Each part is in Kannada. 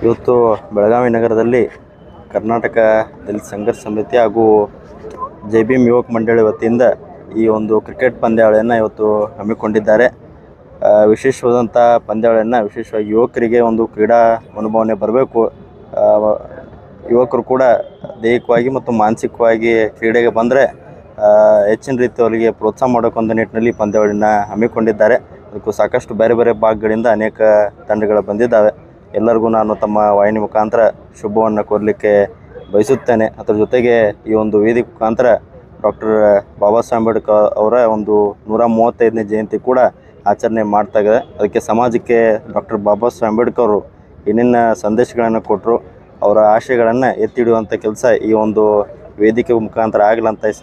ಇವತ್ತು ಬೆಳಗಾವಿ ನಗರದಲ್ಲಿ ಕರ್ನಾಟಕ ದಲಿತ ಸಂಘರ್ಷ ಸಮಿತಿ ಹಾಗೂ ಜೆಬಿಎಂ ಯುವಕ ಮಂಡಳಿ ವತಿಯಿಂದ ಈ ಒಂದು ಕ್ರಿಕೆಟ್ ಪಂದ್ಯಾವಳಿಯನ್ನು ಇವತ್ತು ಹಮ್ಮಿಕೊಂಡಿದ್ದಾರೆ. ವಿಶೇಷವಾದಂಥ ಪಂದ್ಯಾವಳಿಯನ್ನು ವಿಶೇಷವಾಗಿ ಯುವಕರಿಗೆ ಒಂದು ಕ್ರೀಡಾ ಮನೋಭಾವನೆ ಬರಬೇಕು. ಯುವಕರು ಕೂಡ ದೈಹಿಕವಾಗಿ ಮತ್ತು ಮಾನಸಿಕವಾಗಿ ಕ್ರೀಡೆಗೆ ಬಂದರೆ ಹೆಚ್ಚಿನ ರೀತಿ ಅವರಿಗೆ ಪ್ರೋತ್ಸಾಹ ಮಾಡೋಕ್ಕೊಂದು ನಿಟ್ಟಿನಲ್ಲಿ ಪಂದ್ಯಾವಳಿನ ಹಮ್ಮಿಕೊಂಡಿದ್ದಾರೆ. ಅದಕ್ಕೂ ಸಾಕಷ್ಟು ಬೇರೆ ಬೇರೆ ಭಾಗಗಳಿಂದ ಅನೇಕ ತಂಡಗಳು ಬಂದಿದ್ದಾವೆ. ಎಲ್ಲರಿಗೂ ನಾನು ತಮ್ಮ ವಾಹಿನಿ ಮುಖಾಂತರ ಶುಭವನ್ನು ಕೋರಲಿಕ್ಕೆ ಬಯಸುತ್ತೇನೆ. ಅದರ ಜೊತೆಗೆ ಈ ಒಂದು ವೇದಿಕೆ ಮುಖಾಂತರ ಡಾಕ್ಟರ್ ಬಾಬಾ ಸಾಹೇಬ್ ಅಂಬೇಡ್ಕರ್ ಅವರ ಒಂದು 135ನೇ ಜಯಂತಿ ಕೂಡ ಆಚರಣೆ ಮಾಡ್ತಾಯಿದೆ. ಅದಕ್ಕೆ ಸಮಾಜಕ್ಕೆ ಡಾಕ್ಟರ್ ಬಾಬಾ ಸಾಹೇಬ್ ಅಂಬೇಡ್ಕರ್ ಅವರು ಏನೇನು ಸಂದೇಶಗಳನ್ನು ಕೊಟ್ಟರು, ಅವರ ಆಶಯಗಳನ್ನು ಎತ್ತಿಡುವಂಥ ಕೆಲಸ ಈ ಒಂದು ವೇದಿಕೆ ಮುಖಾಂತರ ಆಗಲಂತ ಈ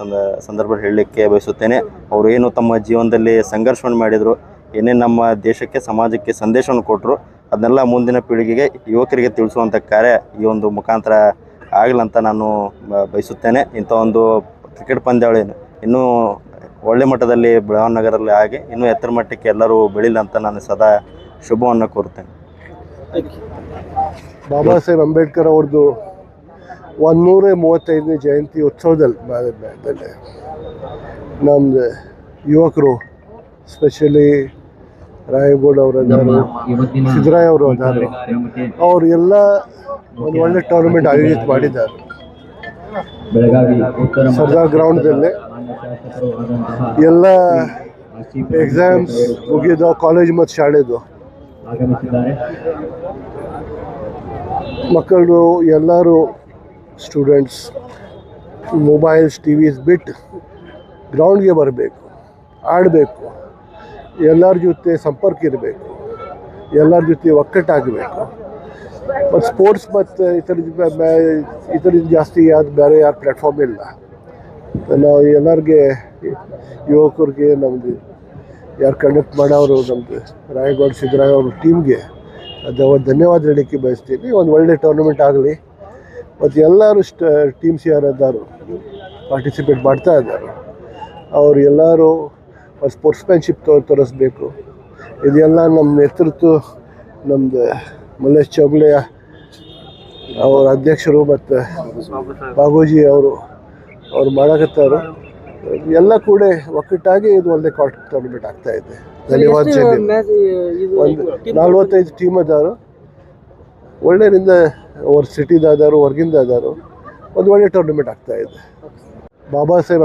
ಸಂದರ್ಭದಲ್ಲಿ ಹೇಳಲಿಕ್ಕೆ ಬಯಸುತ್ತೇನೆ. ಅವರು ಏನು ತಮ್ಮ ಜೀವನದಲ್ಲಿ ಸಂಘರ್ಷವನ್ನು ಮಾಡಿದರು, ಏನೇನು ನಮ್ಮ ದೇಶಕ್ಕೆ ಸಮಾಜಕ್ಕೆ ಸಂದೇಶವನ್ನು ಕೊಟ್ಟರು, ಅದನ್ನೆಲ್ಲ ಮುಂದಿನ ಪೀಳಿಗೆಗೆ ಯುವಕರಿಗೆ ತಿಳಿಸುವಂಥ ಕಾರ್ಯ ಈ ಒಂದು ಮುಖಾಂತರ ಆಗಲಂತ ನಾನು ಬಯಸುತ್ತೇನೆ. ಇಂಥ ಒಂದು ಕ್ರಿಕೆಟ್ ಪಂದ್ಯಾವಳಿಯನ್ನು ಇನ್ನೂ ಒಳ್ಳೆ ಮಟ್ಟದಲ್ಲಿ ಬೆಳಗಾವಿ ನಗರದಲ್ಲಿ ಆಗಿ ಇನ್ನೂ ಎತ್ತರ ಮಟ್ಟಕ್ಕೆ ಎಲ್ಲರೂ ಬೆಳೀಲಿ ಅಂತ ನಾನು ಸದಾ ಶುಭವನ್ನು ಕೋರುತ್ತೇನೆ. ಬಾಬಾ ಸಾಹೇಬ್ ಅಂಬೇಡ್ಕರ್ ಅವ್ರದ್ದು 135ನೇ ಜಯಂತಿ ಉತ್ಸವದಲ್ಲಿ ನಮ್ಮದು ಯುವಕರು ಸ್ಪೆಷಲಿ ರಾಯಗೌಡ ಅವರು ಅದಾರು, ಸಿದ್ದರಾಮಯ್ಯ ಅವರು ಅದಾರು, ಅವರು ಎಲ್ಲ ಒಂದು ಒಳ್ಳೆ ಟೂರ್ನಮೆಂಟ್ ಆಯೋಜಿತ ಮಾಡಿದ್ದಾರೆ. ಸರ್ದಾರ್ ಗ್ರೌಂಡ್ದಲ್ಲಿ ಎಲ್ಲ ಎಕ್ಸಾಮ್ಸ್ ಮುಗಿದ ಕಾಲೇಜ್ ಮತ್ತು ಶಾಲೆದು ಮಕ್ಕಳು ಎಲ್ಲರೂ ಸ್ಟೂಡೆಂಟ್ಸ್ ಮೊಬೈಲ್ಸ್ ಟಿವೀಸ್ ಬಿಟ್ಟು ಗ್ರೌಂಡ್ಗೆ ಬರಬೇಕು, ಆಡಬೇಕು, ಎಲ್ಲರ ಜೊತೆ ಸಂಪರ್ಕ ಇರಬೇಕು, ಎಲ್ಲರ ಜೊತೆ ಒಕ್ಕಟ್ಟಾಗಬೇಕು. ಮತ್ತು ಸ್ಪೋರ್ಟ್ಸ್ ಮತ್ತು ಈ ಥರದ್ದು ಜಾಸ್ತಿ ಬೇರೆ ಯಾರು ಪ್ಲ್ಯಾಟ್ಫಾರ್ಮ್ ಇಲ್ಲ. ನಾವು ಎಲ್ಲರಿಗೆ ಯುವಕರಿಗೆ ನಮ್ಮದು ಯಾರು ಕಂಡಕ್ಟ್ ಮಾಡೋರು ನಮ್ಮದು ರಾಯಗೌಡ ಸಿದ್ದರಾಮಯ್ಯ ಅವ್ರ ಟೀಮ್ಗೆ ಒಂದು ಧನ್ಯವಾದ ಹೇಳಲಿಕ್ಕೆ ಬಯಸ್ತೀನಿ. ಒಂದು ಒಳ್ಳೆ ಟೂರ್ನಮೆಂಟ್ ಆಗಲಿ. ಮತ್ತು ಎಲ್ಲರೂ ಟೀಮ್ಸ್ ಯಾರಿದ್ದಾರೋ ಪಾರ್ಟಿಸಿಪೇಟ್ ಮಾಡ್ತಾ ಇದ್ದಾರೆ, ಅವರು ಎಲ್ಲರೂ ಸ್ಪೋರ್ಟ್ಸ್ಮ್ಯಾನ್ಶಿಪ್ ತೋರಿಸ್ಬೇಕು. ಇದೆಲ್ಲ ನಮ್ಮ ನೇತೃತ್ವ ನಮ್ಮದು ಮಲ್ಲೇಶ್ ಚೌಗಲೆ ಅವರ ಅಧ್ಯಕ್ಷರು ಮತ್ತು ಬಾಬೂಜಿ ಅವರು ಮಾಡಕತ್ತಾರು. ಎಲ್ಲ ಕೂಡ ಒಕ್ಕಟ್ಟಾಗಿ ಇದು ಒಳ್ಳೆ ಟೂರ್ನಮೆಂಟ್ ಆಗ್ತಾಯಿದೆ. ಧನ್ಯವಾದ. ಒಂದು 45 ಟೀಮ್ ಅದಾರು, ಒಳ್ಳೆಯಿಂದ ಅವ್ರ ಸಿಟಿದಾದರು, ಹೊರಗಿಂದ ಅದಾರು. ಒಂದು ಒಳ್ಳೆ ಟೂರ್ನಮೆಂಟ್ ಆಗ್ತಾಯಿದೆ. ಬಾಬಾ ಸಾಹೇಬ್